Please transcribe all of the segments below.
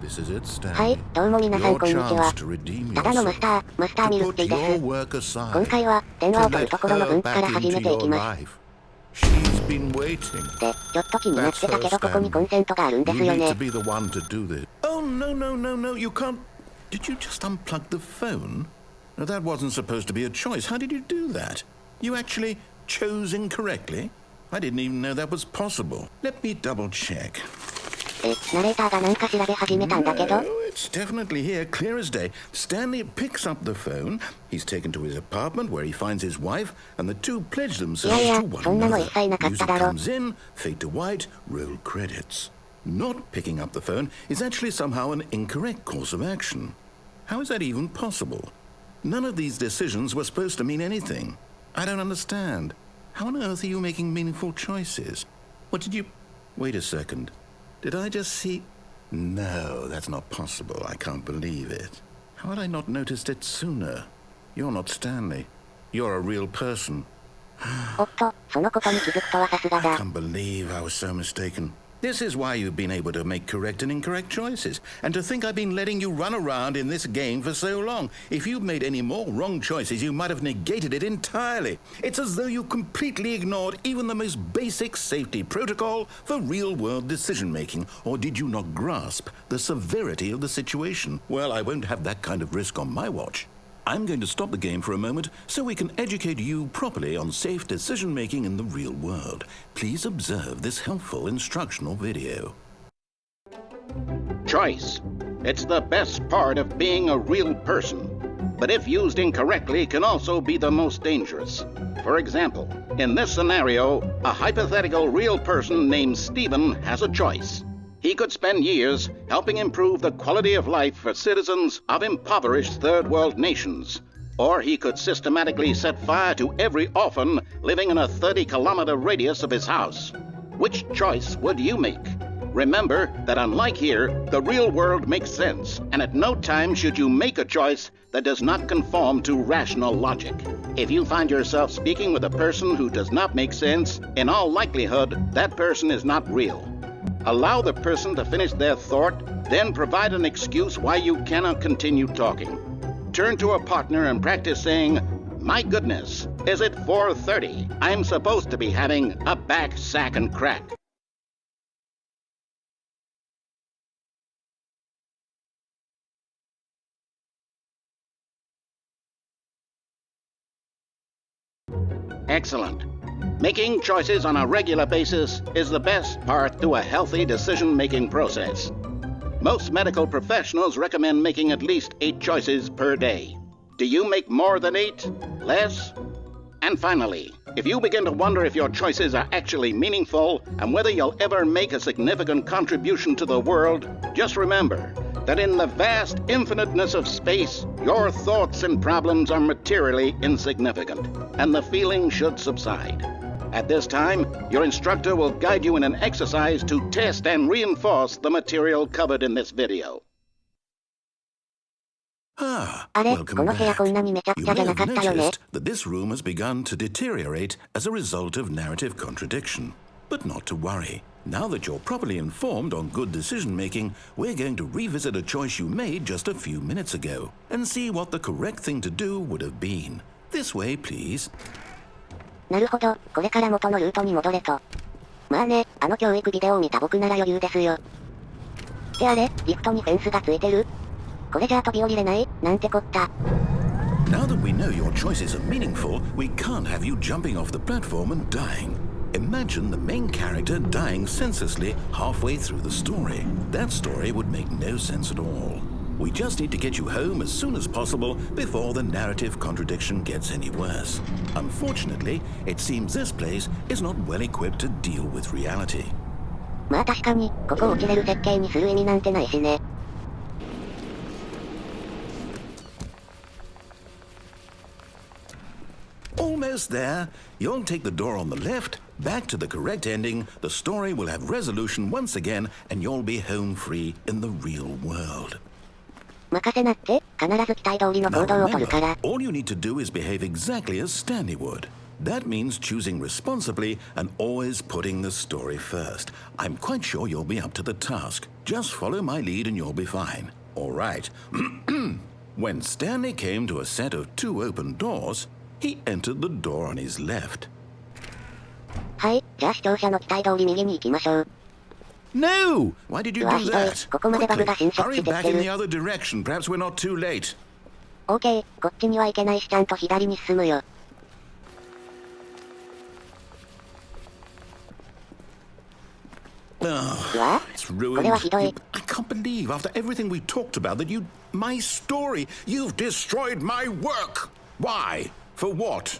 はい、どうも皆さんこんにちは。ただのマスターミルクティーです。今回は電話を取るところの分から始めていきます。で、ちょっと気になってたけどここにコンセントがあるんですよね。Oh, no, no, no, no, you can't. Did you just unplug the phone? No, that wasn't supposed to be a choice. How did you do that? You actually chose incorrectly? I didn't even know that was possible. Let me double check. ナレーターがなんか調べ始めたんだけど。No, it's definitely here, clear as day. Stanley picks up the phone. He's taken to his apartment where he finds his wife, and the two pledge themselves to one another. Music comes in, fade to white, roll credits. Not picking up the phone is actually somehow an incorrect course of action. How is that even possible? None of these decisions were supposed to mean anything. I don't understand. How on earth are you making meaningful choices? What did you... Wait a second. Did I just see... No, that's not possible. I can't believe it. How had I not noticed it sooner? You're not Stanley. You're a real person. I can't believe I was so mistaken. This is why you've been able to make correct and incorrect choices. And to think I've been letting you run around in this game for so long. If you'd made any more wrong choices, you might have negated it entirely. It's as though you completely ignored even the most basic safety protocol for real-world decision-making. Or did you not grasp the severity of the situation? Well, I won't have that kind of risk on my watch. I'm going to stop the game for a moment so we can educate you properly on safe decision-making in the real world. Please observe this helpful instructional video. Choice. It's the best part of being a real person. But if used incorrectly, can also be the most dangerous. For example, in this scenario, a hypothetical real person named Stephen has a choice. He could spend years helping improve the quality of life for citizens of impoverished third-world nations. Or he could systematically set fire to every orphan living in a 30-kilometer radius of his house. Which choice would you make? Remember that unlike here, the real world makes sense, and at no time should you make a choice that does not conform to rational logic. If you find yourself speaking with a person who does not make sense, in all likelihood, that person is not real. Allow the person to finish their thought, then provide an excuse why you cannot continue talking. Turn to a partner and practice saying, "My goodness, is it 4:30? I'm supposed to be having a back, sack, and crack." Excellent. Making choices on a regular basis is the best part to a healthy decision-making process. Most medical professionals recommend making at least 8 choices per day. Do you make more than 8? Less? And finally, if you begin to wonder if your choices are actually meaningful and whether you'll ever make a significant contribution to the world, just remember that in the vast infiniteness of space, your thoughts and problems are materially insignificant, and the feeling should subside. At this time, your instructor will guide you in an exercise to test and reinforce the material covered in this video. Welcome back. You may have noticed that this room has begun to deteriorate as a result of narrative contradiction. But not to worry. Now that you're properly informed on good decision-making, we're going to revisit a choice you made just a few minutes ago and see what the correct thing to do would have been. This way, please. なるほど、これから元のルートに戻れと。まあね、あの教育ビデオを見た僕なら余裕ですよ。ってあれ、リフトにフェンスがついてる？これじゃあ飛び降りれない？なんてこった。Now that we know your choices are meaningful, we can't have you jumping off the platform and dying. Imagine the main character dying senselessly halfway through the story. That story would make no sense at all. We just need to get you home as soon as possible before the narrative contradiction gets any worse. Unfortunately, it seems this place is not well equipped to deal with reality. まあ確かに、ここを落ちれる設計にする意味なんてないしね。Almost there. You'll take the door on the left, back to the correct ending, the story will have resolution once again, and you'll be home free in the real world. 任せなって、必ず期待通りの行動を取るから。All you need to do is behave exactly as Stanley would. That means choosing responsibly and always putting the story first. I'm quite sure you'll be up to the task. Just follow my lead and you'll be fine. All right. When Stanley came to a set of 2 open doors, he entered the door on his left. はい、じゃあ視聴者の期待通り右に行きましょう。No! Why did you do that? ここまでバグが侵食 Hurry してき back て in る。the other direction. Perhaps we're not too late. OK、こっちには行けないしちゃんと左に進むよ。Oh, it's ruined. これはひどい。 I can't believe after everything we talked about that my story, you've destroyed my work. Why? For what?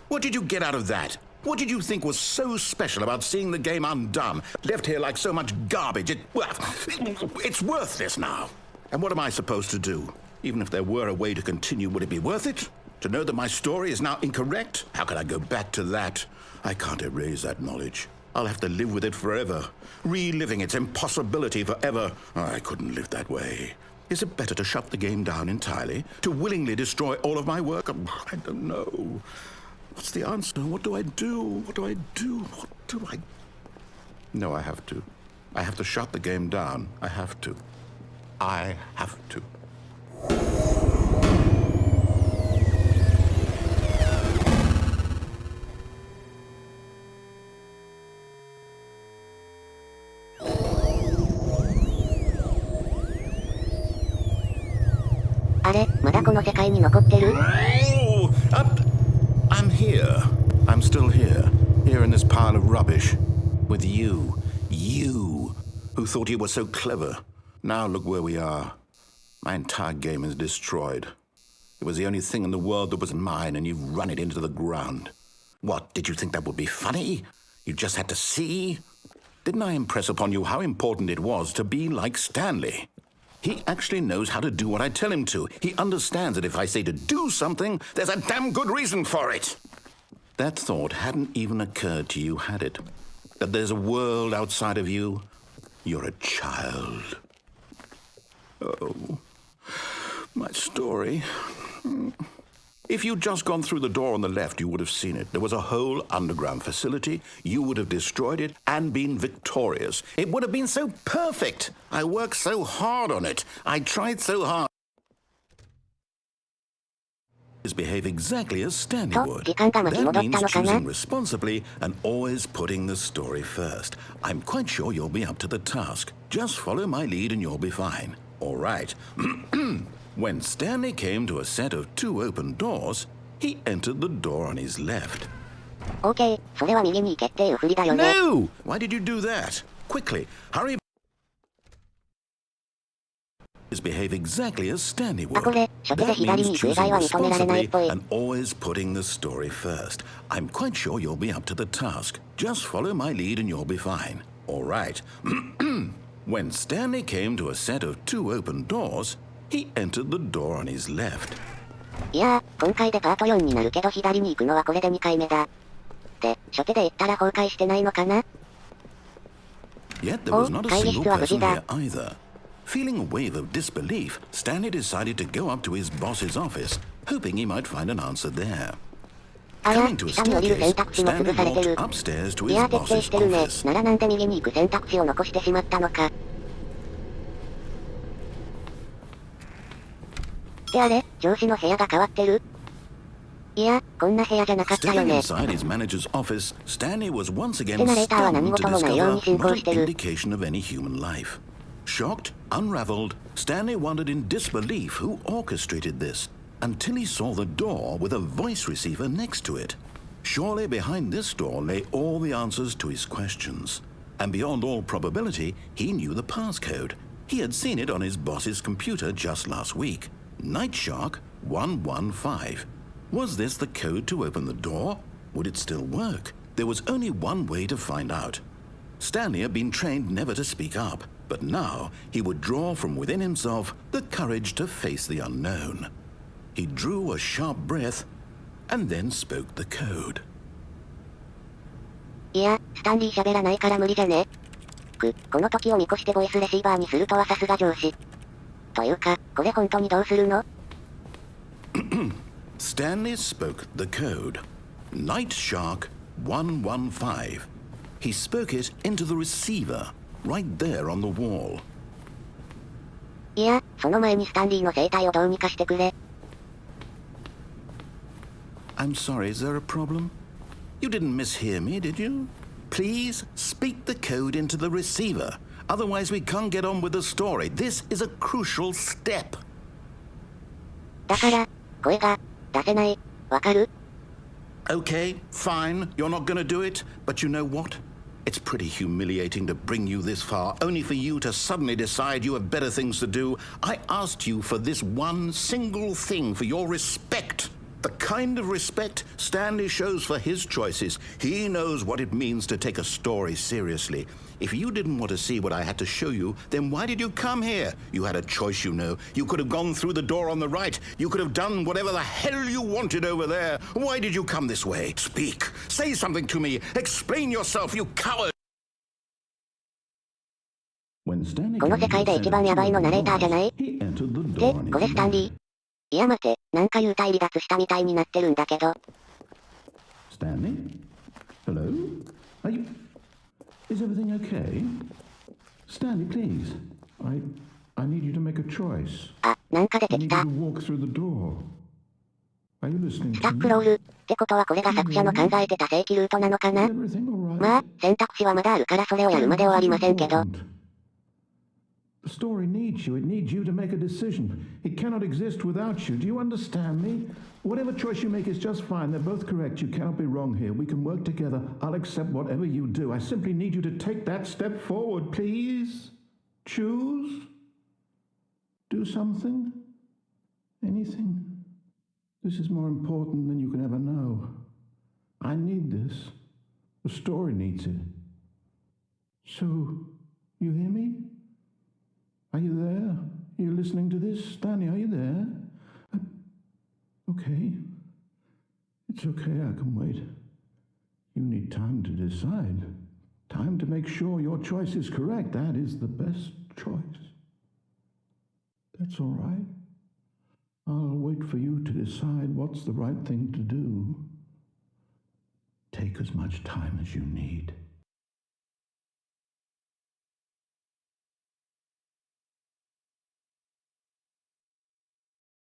What did you get out of that? What did you think was so special about seeing the game undone? Left here like so much garbage. It's worthless now. And what am I supposed to do? Even if there were a way to continue, would it be worth it? To know that my story is now incorrect? How can I go back to that? I can't erase that knowledge. I'll have to live with it forever, reliving its impossibility forever. I couldn't live that way. Is it better to shut the game down entirely? To willingly destroy all of my work? I don't know. What's the answer? What do I do? What do I do? What do I... No, I have to. I have to shut the game down. I have to. I have to. Oh, I'm here. I'm still here. Here in this pile of rubbish. With you. You. Who thought you were so clever. Now look where we are. My entire game is destroyed. It was the only thing in the world that was mine, and you've run it into the ground. What, did you think that would be funny? You just had to see? Didn't I impress upon you how important it was to be like Stanley? He actually knows how to do what I tell him to. He understands that if I say to do something, there's a damn good reason for it. That thought hadn't even occurred to you, had it? That there's a world outside of you? You're a child. Oh, my story. If you'd just gone through the door on the left, you would have seen it. There was a whole underground facility. You would have destroyed it and been victorious. It would have been so perfect. I worked so hard on it. I tried so hard. Behave exactly as Stanley would. That means choosing responsibly and always putting the story first. I'm quite sure you'll be up to the task. Just follow my lead and you'll be fine. All right. When Stanley came to a set of 2 open doors, he entered the door on his left. OK、それは右に行けっていう振りだよね。No! Why did you do that? Quickly, hurry. Behave exactly as Stanley would. That means choosing responsibly and always putting the story first. I'm quite sure you'll be up to the task. Just follow my lead and you'll be fine. All right. When Stanley came to a set of 2 open doors, he entered the door on his left. いやー、今回でパート4になるけど左に行くのはこれで2回目だ。で、初手で行ったら崩壊してないのかな？ Yet there was not a single person here either. Feeling a wave of disbelief, Stanley decided to go up to his boss's office, hoping he might find an answer there. Coming to a staircase, Stanley walked upstairs to his boss's office. ならなんで右に行く選択肢を残してしまったのか。ってあれ、上司の部屋が変わってる？いや、こんな部屋じゃなかったよ Stepping ね。 inside his manager's office, Stanley was once again で、ナレーターは何 stunned to 事もないように discover 進行 not し an てる。 indication of any human life. Shocked, unraveled, Stanley wondered in disbelief who orchestrated this, until he saw the door with a voice receiver next to it. Surely behind this door lay all the answers to his questions. And beyond all probability, he knew the passcode. He had seen it on his boss's computer just last week. Nightshark 115. Was this the code to open the door? Would it still work? There was only one way to find out. Stanley had been trained never to speak up, but now he would draw from within himself the courage to face the unknown. He drew a sharp breath and then spoke the code. いや、スタンリー喋らないから無理じゃね。この時を見越してボイスレシーバーにするとはさすが上司。というか、これ本当にどうするの？ Stanley spoke the code. Night Shark 115. He spoke it into the receiver, right there on the wall. いや、その前にスタンリーの生態をどうにかしてくれ。I'm sorry, is there a problem? You didn't mishear me, did you? Please speak the code into the receiver. Otherwise, we can't get on with the story. This is a crucial step. だから、声が出せない。わかる? Okay, fine. You're not gonna do it. But you know what? It's pretty humiliating to bring you this far, only for you to suddenly decide you have better things to do. I asked you for this one single thing, for your respect. The kind of respect Stanley shows for his choices. He knows what it means to take a story seriously. If you didn't want to see what I had to show you, then why did you come here? You had a choice, you know. You could have gone through the door on the right. You could have done whatever the hell you wanted over there. Why did you come this way? Speak. Say something to me. Explain yourself, you coward. この世界で一番ヤバいのナレーターじゃない？で、これスタンリー。いや待て、なんか幽体離脱したみたいになってるんだけど。Stanley? Hello? Are you... Is everything okay? Stanley, please. I need you to make a choice. あ、なんか出て I き need た。 you to walk through the door. Are you listening スタ to ックロー me? ル。ってことはこれが作者の考えてた正規ルートなのか Is な？ everything all right? まあ、選択肢はまだあるからそれをやるまで終わりませんけど。The story needs you. It needs you to make a decision. It cannot exist without you. Do you understand me? Whatever choice you make is just fine. They're both correct. You cannot be wrong here. We can work together. I'll accept whatever you do. I simply need you to take that step forward, please. Choose. Do something. Anything. This is more important than you can ever know. I need this. The story needs it. So, you hear me? Are you there? Are you listening to this? Stanley, are you there? Okay. It's okay, I can wait. You need time to decide. Time to make sure your choice is correct. That is the best choice. That's all right. I'll wait for you to decide what's the right thing to do. Take as much time as you need.